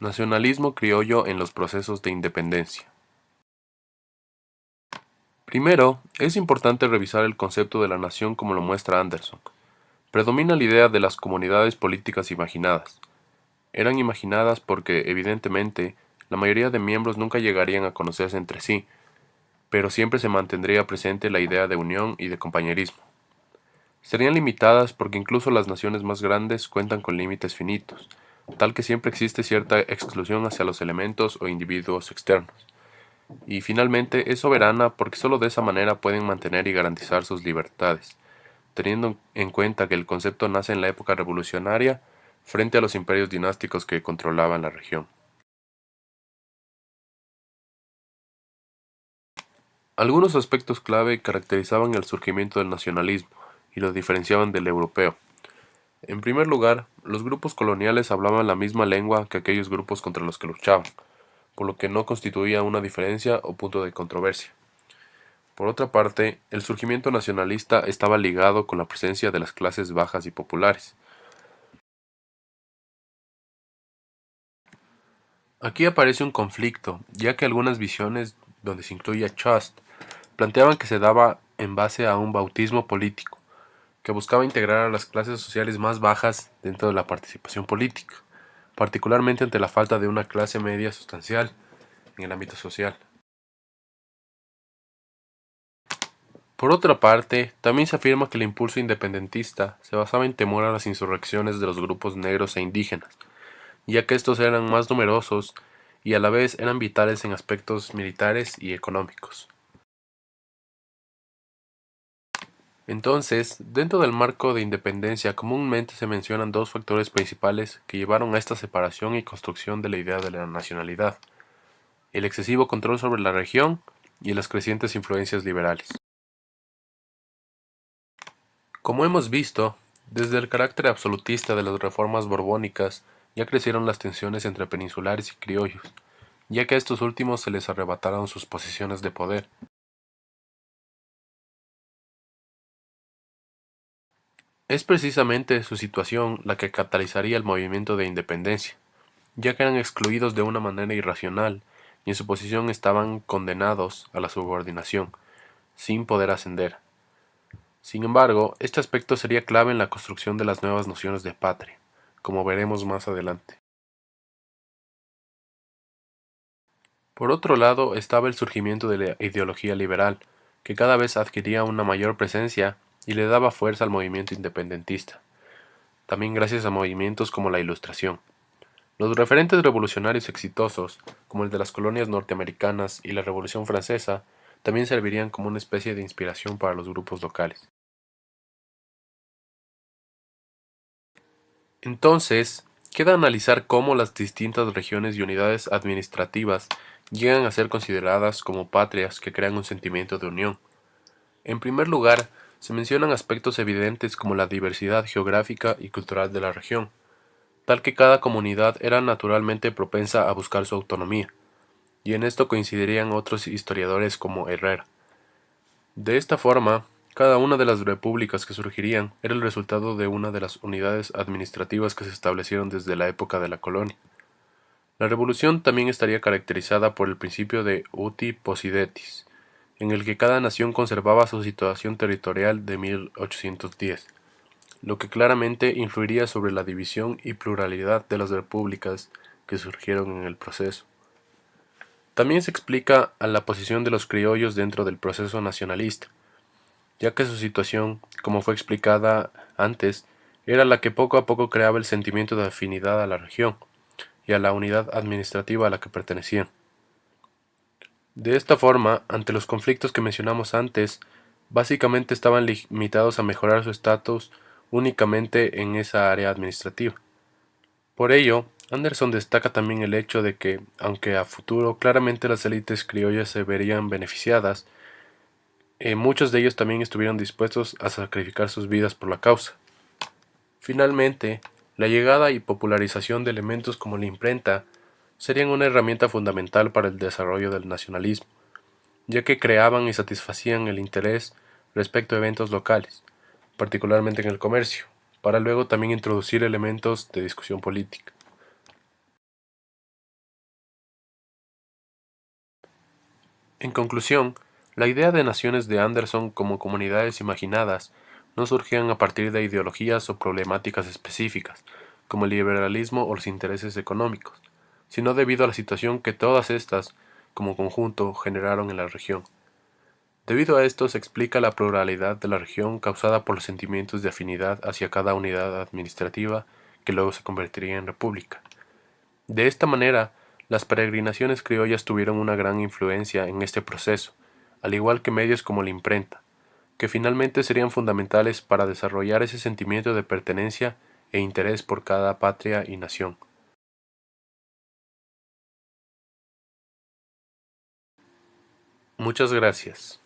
Nacionalismo criollo en los procesos de independencia. Primero, es importante revisar el concepto de la nación como lo muestra Anderson. Predomina la idea de las comunidades políticas imaginadas. Eran imaginadas porque, evidentemente, la mayoría de miembros nunca llegarían a conocerse entre sí, pero siempre se mantendría presente la idea de unión y de compañerismo. Serían limitadas porque incluso las naciones más grandes cuentan con límites finitos, tal que siempre existe cierta exclusión hacia los elementos o individuos externos. Y finalmente es soberana porque sólo de esa manera pueden mantener y garantizar sus libertades, teniendo en cuenta que el concepto nace en la época revolucionaria frente a los imperios dinásticos que controlaban la región. Algunos aspectos clave caracterizaban el surgimiento del nacionalismo y lo diferenciaban del europeo. En primer lugar, los grupos coloniales hablaban la misma lengua que aquellos grupos contra los que luchaban, por lo que no constituía una diferencia o punto de controversia. Por otra parte, el surgimiento nacionalista estaba ligado con la presencia de las clases bajas y populares. Aquí aparece un conflicto, ya que algunas visiones, donde se incluye a Chast, planteaban que se daba en base a un bautismo político, que buscaba integrar a las clases sociales más bajas dentro de la participación política, particularmente ante la falta de una clase media sustancial en el ámbito social. Por otra parte, también se afirma que el impulso independentista se basaba en temor a las insurrecciones de los grupos negros e indígenas, ya que estos eran más numerosos y a la vez eran vitales en aspectos militares y económicos. Entonces, dentro del marco de independencia comúnmente se mencionan dos factores principales que llevaron a esta separación y construcción de la idea de la nacionalidad: el excesivo control sobre la región y las crecientes influencias liberales. Como hemos visto, desde el carácter absolutista de las reformas borbónicas ya crecieron las tensiones entre peninsulares y criollos, ya que a estos últimos se les arrebataron sus posiciones de poder. Es precisamente su situación la que catalizaría el movimiento de independencia, ya que eran excluidos de una manera irracional y en su posición estaban condenados a la subordinación, sin poder ascender. Sin embargo, este aspecto sería clave en la construcción de las nuevas nociones de patria, como veremos más adelante. Por otro lado estaba el surgimiento de la ideología liberal, que cada vez adquiría una mayor presencia y le daba fuerza al movimiento independentista, también gracias a movimientos como la Ilustración. Los referentes revolucionarios exitosos, como el de las colonias norteamericanas y la Revolución Francesa, también servirían como una especie de inspiración para los grupos locales. Entonces, queda analizar cómo las distintas regiones y unidades administrativas llegan a ser consideradas como patrias que crean un sentimiento de unión. En primer lugar, se mencionan aspectos evidentes como la diversidad geográfica y cultural de la región, tal que cada comunidad era naturalmente propensa a buscar su autonomía, y en esto coincidirían otros historiadores como Herrera. De esta forma, cada una de las repúblicas que surgirían era el resultado de una de las unidades administrativas que se establecieron desde la época de la colonia. La revolución también estaría caracterizada por el principio de uti possidetis, en el que cada nación conservaba su situación territorial de 1810, lo que claramente influiría sobre la división y pluralidad de las repúblicas que surgieron en el proceso. También se explica a la posición de los criollos dentro del proceso nacionalista, ya que su situación, como fue explicada antes, era la que poco a poco creaba el sentimiento de afinidad a la región y a la unidad administrativa a la que pertenecían. De esta forma, ante los conflictos que mencionamos antes, básicamente estaban limitados a mejorar su estatus únicamente en esa área administrativa. Por ello, Anderson destaca también el hecho de que, aunque a futuro claramente las élites criollas se verían beneficiadas, muchos de ellos también estuvieron dispuestos a sacrificar sus vidas por la causa. Finalmente, la llegada y popularización de elementos como la imprenta serían una herramienta fundamental para el desarrollo del nacionalismo, ya que creaban y satisfacían el interés respecto a eventos locales, particularmente en el comercio, para luego también introducir elementos de discusión política. En conclusión, la idea de naciones de Anderson como comunidades imaginadas no surgían a partir de ideologías o problemáticas específicas, como el liberalismo o los intereses económicos, sino debido a la situación que todas estas, como conjunto, generaron en la región. Debido a esto se explica la pluralidad de la región causada por los sentimientos de afinidad hacia cada unidad administrativa que luego se convertiría en república. De esta manera, las peregrinaciones criollas tuvieron una gran influencia en este proceso, al igual que medios como la imprenta, que finalmente serían fundamentales para desarrollar ese sentimiento de pertenencia e interés por cada patria y nación. Muchas gracias.